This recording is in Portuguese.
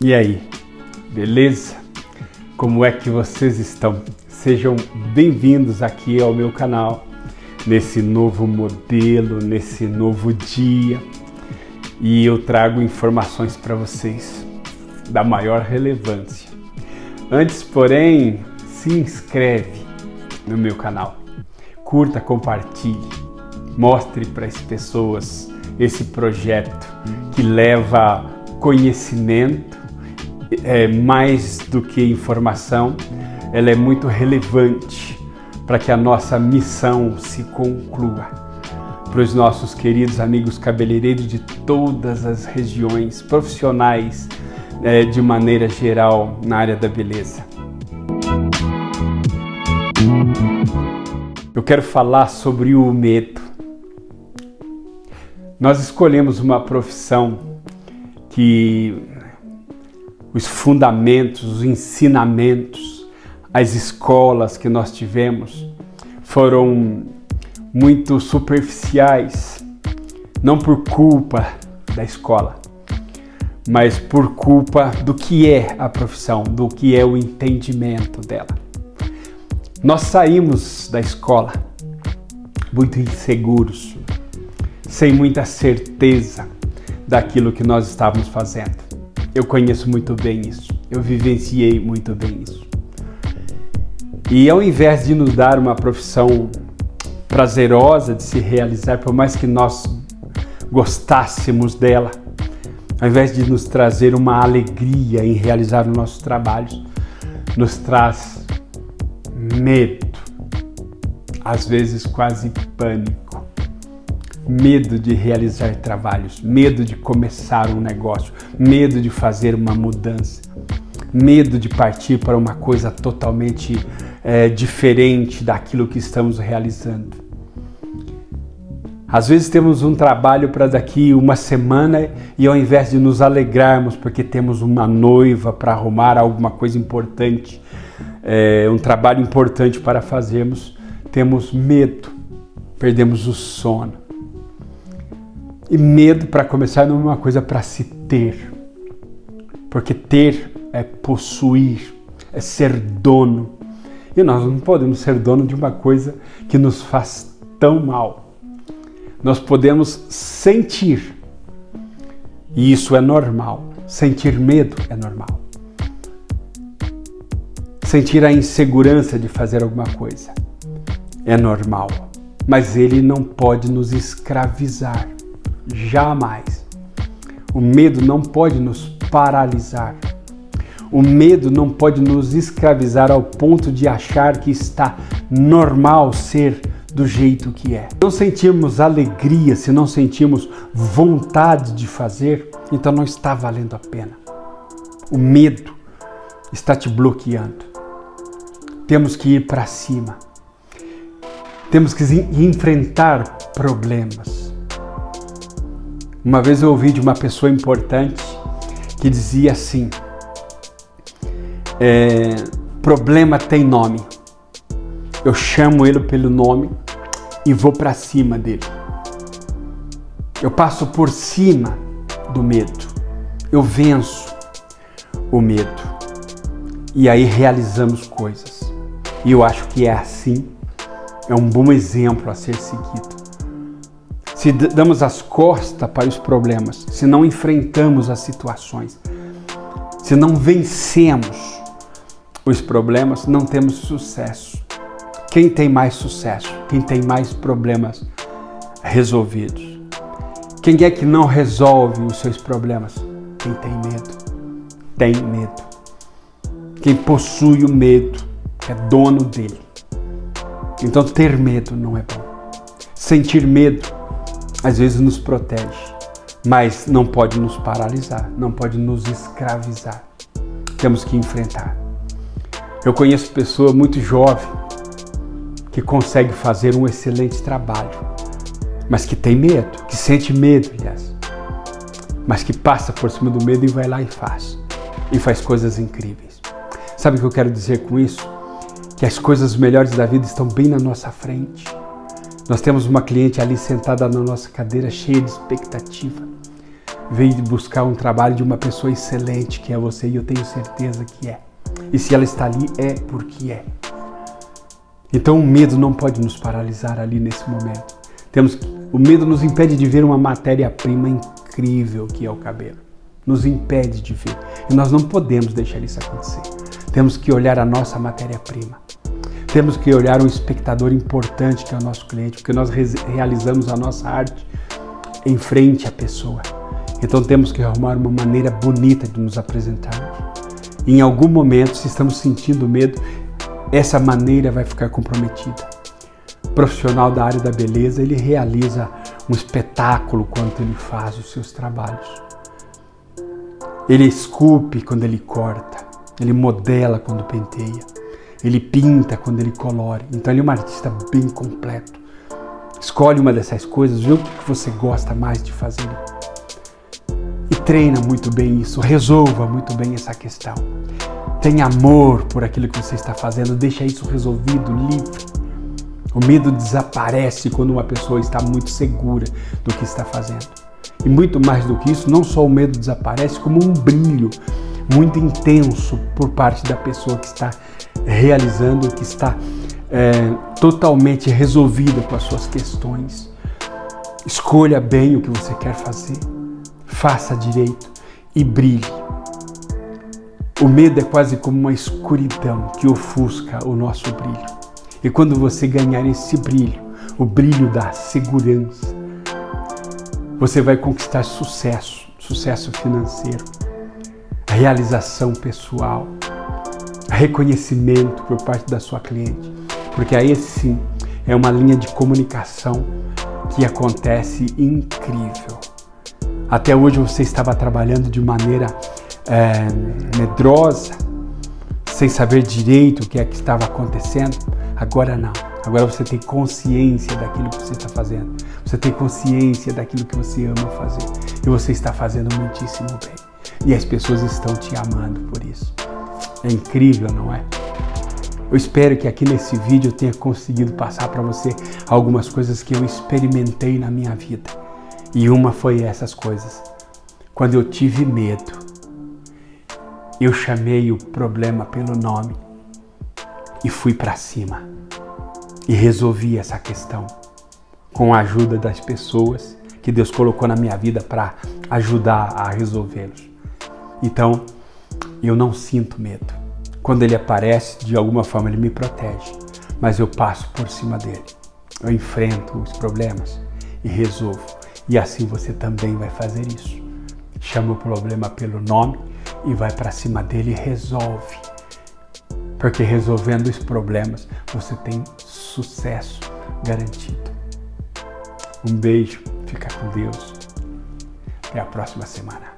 E aí, beleza? Como é que vocês estão? Sejam bem-vindos aqui ao meu canal, nesse novo modelo, nesse novo dia. E eu trago informações para vocês da maior relevância. Antes, porém, se inscreve no meu canal, curta, compartilhe, mostre para as pessoas esse projeto que leva conhecimento, mais do que informação, ela é muito relevante para que a nossa missão se conclua. Para os nossos queridos amigos cabeleireiros de todas as regiões, profissionais de maneira geral na área da beleza. Eu quero falar sobre o medo. Nós escolhemos uma profissão que os fundamentos, os ensinamentos, as escolas que nós tivemos foram muito superficiais, não por culpa da escola, mas por culpa do que é a profissão, do que é o entendimento dela. Nós saímos da escola muito inseguros, sem muita certeza daquilo que nós estávamos fazendo. Eu conheço muito bem isso, eu vivenciei muito bem isso. E ao invés de nos dar uma profissão prazerosa de se realizar, por mais que nós gostássemos dela, ao invés de nos trazer uma alegria em realizar os nossos trabalhos, nos traz medo, às vezes quase pânico. Medo de realizar trabalhos, medo de começar um negócio, medo de fazer uma mudança, medo de partir para uma coisa totalmente diferente daquilo que estamos realizando. Às vezes temos um trabalho para daqui uma semana e ao invés de nos alegrarmos porque temos uma noiva para arrumar, alguma coisa importante, um trabalho importante para fazermos, temos medo, perdemos o sono. E medo, para começar, não é uma coisa para se ter, porque ter é possuir, é ser dono. E nós não podemos ser dono de uma coisa que nos faz tão mal. Nós podemos sentir, e isso é normal. Sentir medo é normal. Sentir a insegurança de fazer alguma coisa é normal, mas ele não pode nos escravizar. Jamais. O medo não pode nos paralisar. O medo não pode nos escravizar ao ponto de achar que está normal ser do jeito que é. Se não sentirmos alegria, se não sentirmos vontade de fazer, então não está valendo a pena. O medo está te bloqueando. Temos que ir para cima. Temos que enfrentar problemas. Uma vez eu ouvi de uma pessoa importante que dizia assim: problema tem nome. Eu chamo ele pelo nome e vou para cima dele. Eu passo por cima do medo. Eu venço o medo. E aí realizamos coisas. E eu acho que é assim. É um bom exemplo a ser seguido. Se damos as costas para os problemas, se não enfrentamos as situações, se não vencemos os problemas, não temos sucesso. Quem tem mais sucesso? Quem tem mais problemas resolvidos? Quem é que não resolve os seus problemas? Quem tem medo. Tem medo. Quem possui o medo é dono dele. Então ter medo não é bom. Sentir medo às vezes nos protege, mas não pode nos paralisar, não pode nos escravizar. Temos que enfrentar. Eu conheço pessoa muito jovem que consegue fazer um excelente trabalho, mas que tem medo, que sente medo, aliás, mas que passa por cima do medo e vai lá e faz coisas incríveis. Sabe o que eu quero dizer com isso? Que as coisas melhores da vida estão bem na nossa frente. Nós temos uma cliente ali sentada na nossa cadeira cheia de expectativa. veio buscar um trabalho de uma pessoa excelente, que é você, e eu tenho certeza que é. E se ela está ali, é porque é. Então o medo não pode nos paralisar ali nesse momento. O medo nos impede de ver uma matéria-prima incrível que é o cabelo. Nos impede de ver. E nós não podemos deixar isso acontecer. Temos que olhar a nossa matéria-prima. Temos que olhar um espectador importante que é o nosso cliente, porque nós realizamos a nossa arte em frente à pessoa. Então temos que arrumar uma maneira bonita de nos apresentarmos. Em algum momento, se estamos sentindo medo, essa maneira vai ficar comprometida. O profissional da área da beleza, ele realiza um espetáculo quando ele faz os seus trabalhos. Ele esculpe quando ele corta, ele modela quando penteia, ele pinta quando ele colore. Então ele é um artista bem completo. Escolhe uma dessas coisas, vê o que você gosta mais de fazer e treina muito bem isso, resolva muito bem essa questão. Tenha amor por aquilo que você está fazendo, deixa isso resolvido, livre. O medo desaparece quando uma pessoa está muito segura do que está fazendo. E muito mais do que isso, não só o medo desaparece, como um brilho muito intenso por parte da pessoa que está realizando, que está totalmente resolvida com as suas questões. Escolha bem o que você quer fazer, faça direito e brilhe. O medo é quase como uma escuridão que ofusca o nosso brilho. E quando você ganhar esse brilho, o brilho da segurança, você vai conquistar sucesso financeiro, realização pessoal, reconhecimento por parte da sua cliente. Porque aí sim é uma linha de comunicação que acontece incrível. Até hoje você estava trabalhando de maneira medrosa, sem saber direito o que é que estava acontecendo. Agora não. Agora você tem consciência daquilo que você está fazendo. Você tem consciência daquilo que você ama fazer. E você está fazendo muitíssimo bem. E as pessoas estão te amando por isso. É incrível, não é? Eu espero que aqui nesse vídeo eu tenha conseguido passar para você algumas coisas que eu experimentei na minha vida. E uma foi essas coisas. Quando eu tive medo, eu chamei o problema pelo nome e fui para cima. E resolvi essa questão com a ajuda das pessoas que Deus colocou na minha vida para ajudar a resolvê-los. Então, eu não sinto medo. Quando ele aparece, de alguma forma ele me protege, mas eu passo por cima dele. Eu enfrento os problemas e resolvo. E assim você também vai fazer isso. Chama o problema pelo nome e vai para cima dele e resolve. Porque resolvendo os problemas, você tem sucesso garantido. Um beijo, fica com Deus. Até a próxima semana.